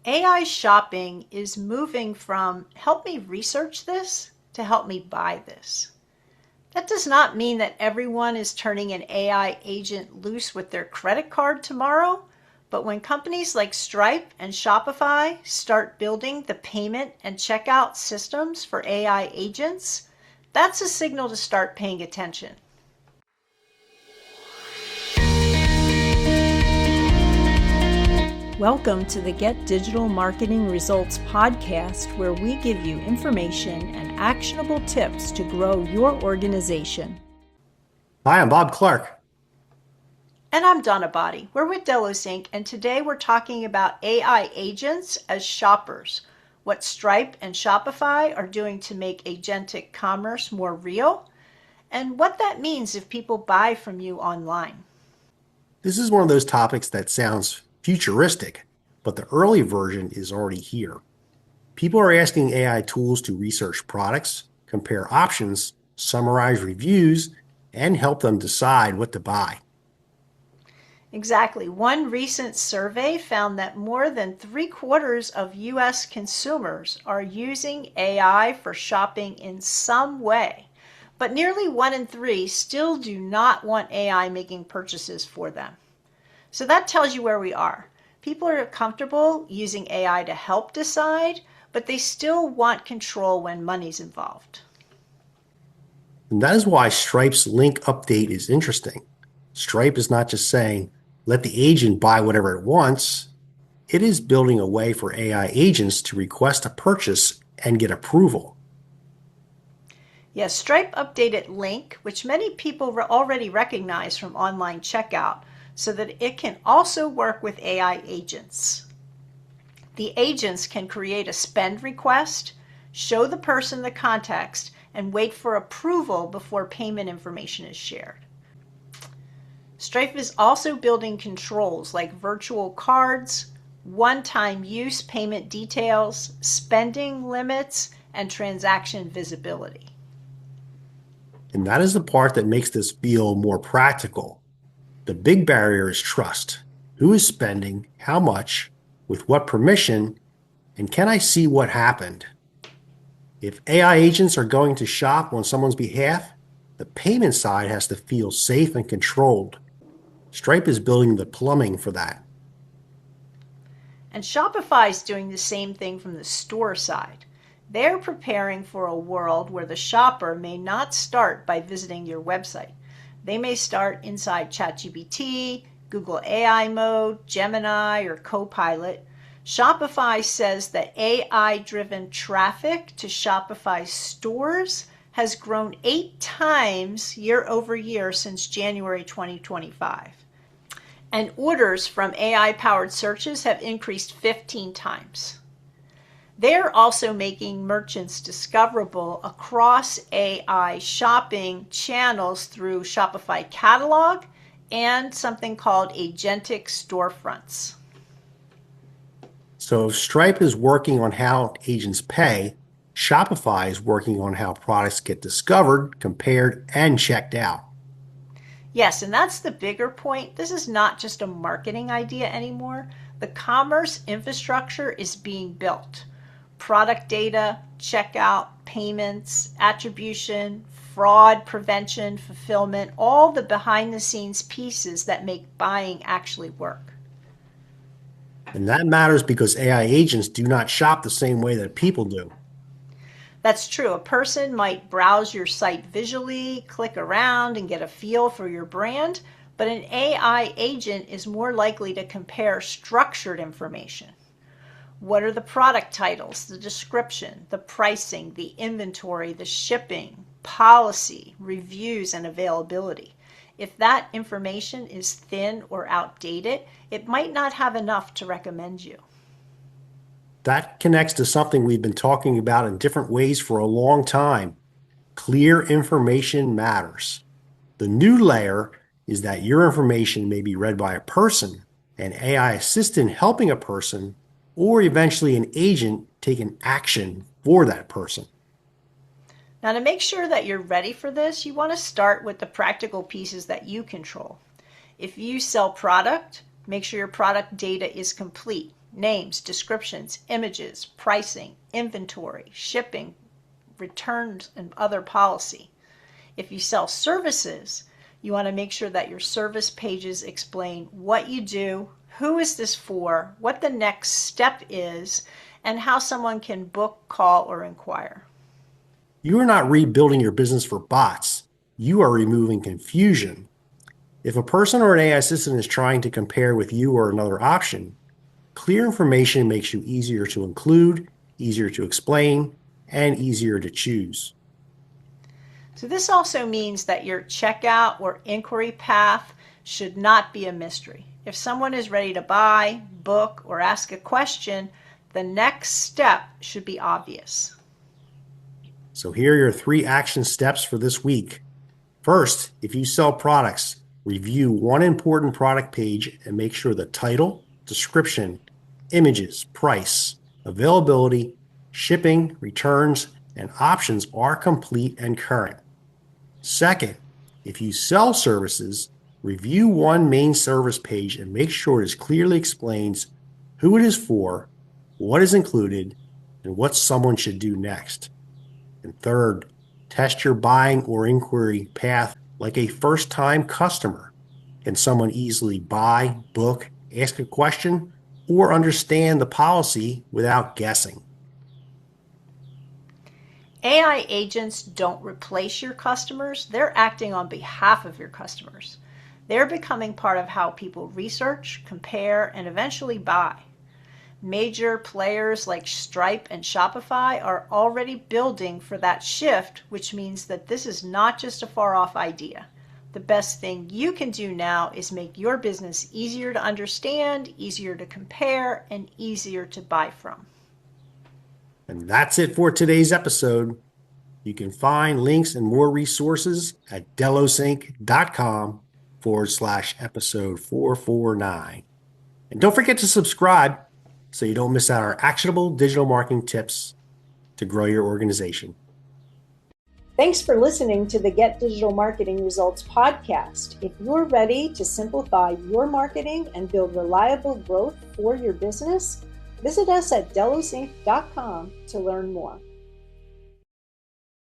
AI shopping is moving from help me research this to help me buy this. That does not mean that everyone is turning an AI agent loose with their credit card tomorrow, but when companies like Stripe and Shopify start building the payment and checkout systems for AI agents, that's a signal to start paying attention. Welcome to the Get Digital Marketing Results podcast, where we give you information and actionable tips to grow your organization. Hi, I'm Bob Clark. And I'm Donna Botti. We're with Delos Inc., and today we're talking about AI agents as shoppers, what Stripe and Shopify are doing to make agentic commerce more real, and what that means if people buy from you online. This is one of those topics that sounds futuristic, but the early version is already here. People are asking AI tools to research products, compare options, summarize reviews, and help them decide what to buy. Exactly. One recent survey found that more than 3/4 of U.S. consumers are using AI for shopping in some way, but nearly 1 in 3 still do not want AI making purchases for them. So that tells you where we are. People are comfortable using AI to help decide, but they still want control when money's involved. And that is why Stripe's link update is interesting. Stripe is not just saying, let the agent buy whatever it wants. It is building a way for AI agents to request a purchase and get approval. Yes, Stripe updated link, which many people already recognize from online checkout, so that it can also work with AI agents. The agents can create a spend request, show the person the context, and wait for approval before payment information is shared. Stripe is also building controls like virtual cards, one-time use payment details, spending limits, and transaction visibility. And that is the part that makes this feel more practical. The big barrier is trust. Who is spending, how much, with what permission, and can I see what happened? If AI agents are going to shop on someone's behalf, the payment side has to feel safe and controlled. Stripe is building the plumbing for that. And Shopify is doing the same thing from the store side. They're preparing for a world where the shopper may not start by visiting your website. They may start inside ChatGPT, Google AI mode, Gemini, or Copilot. Shopify says that AI-driven traffic to Shopify stores has grown 8 times year over year since January 2025. And orders from AI-powered searches have increased 15 times. They're also making merchants discoverable across AI shopping channels through Shopify Catalog and something called agentic storefronts. So if Stripe is working on how agents pay, Shopify is working on how products get discovered, compared, and checked out. Yes, and that's the bigger point. This is not just a marketing idea anymore. The commerce infrastructure is being built. Product data, checkout, payments, attribution, fraud prevention, fulfillment, all the behind-the-scenes pieces that make buying actually work. And that matters because AI agents do not shop the same way that people do. That's true. A person might browse your site visually, click around, and get a feel for your brand, but an AI agent is more likely to compare structured information. What are the product titles, the description, the pricing, the inventory, the shipping, policy, reviews, and availability? If that information is thin or outdated, it might not have enough to recommend you. That connects to something we've been talking about in different ways for a long time. Clear information matters. The new layer is that your information may be read by a person, an AI assistant helping a person, or eventually an agent taking action for that person. Now, to make sure that you're ready for this, you want to start with the practical pieces that you control. If you sell product, make sure your product data is complete. names, descriptions, images, pricing, inventory, shipping, returns, and other policy. If you sell services, you want to make sure that your service pages explain what you do, who is this for, what the next step is, and how someone can book, call, or inquire. You are not rebuilding your business for bots. You are removing confusion. If a person or an AI assistant is trying to compare with you or another option, clear information makes you easier to include, easier to explain, and easier to choose. So this also means that your checkout or inquiry path should not be a mystery. If someone is ready to buy, book, or ask a question, the next step should be obvious. So here are your 3 action steps for this week. First, if you sell products, review one important product page and make sure the title, description, images, price, availability, shipping, returns, and options are complete and current. Second, if you sell services, review one main service page and make sure it clearly explains who it is for, what is included, and what someone should do next. And third, test your buying or inquiry path like a first-time customer. Can someone easily buy, book, ask a question, or understand the policy without guessing? AI agents don't replace your customers. They're acting on behalf of your customers. They're becoming part of how people research, compare, and eventually buy. Major players like Stripe and Shopify are already building for that shift, which means that this is not just a far-off idea. The best thing you can do now is make your business easier to understand, easier to compare, and easier to buy from. And that's it for today's episode. You can find links and more resources at delosinc.com/episode 449. And don't forget to subscribe so you don't miss out on our actionable digital marketing tips to grow your organization. Thanks for listening to the Get Digital Marketing Results podcast. If you're ready to simplify your marketing and build reliable growth for your business, visit us at delosinc.com to learn more.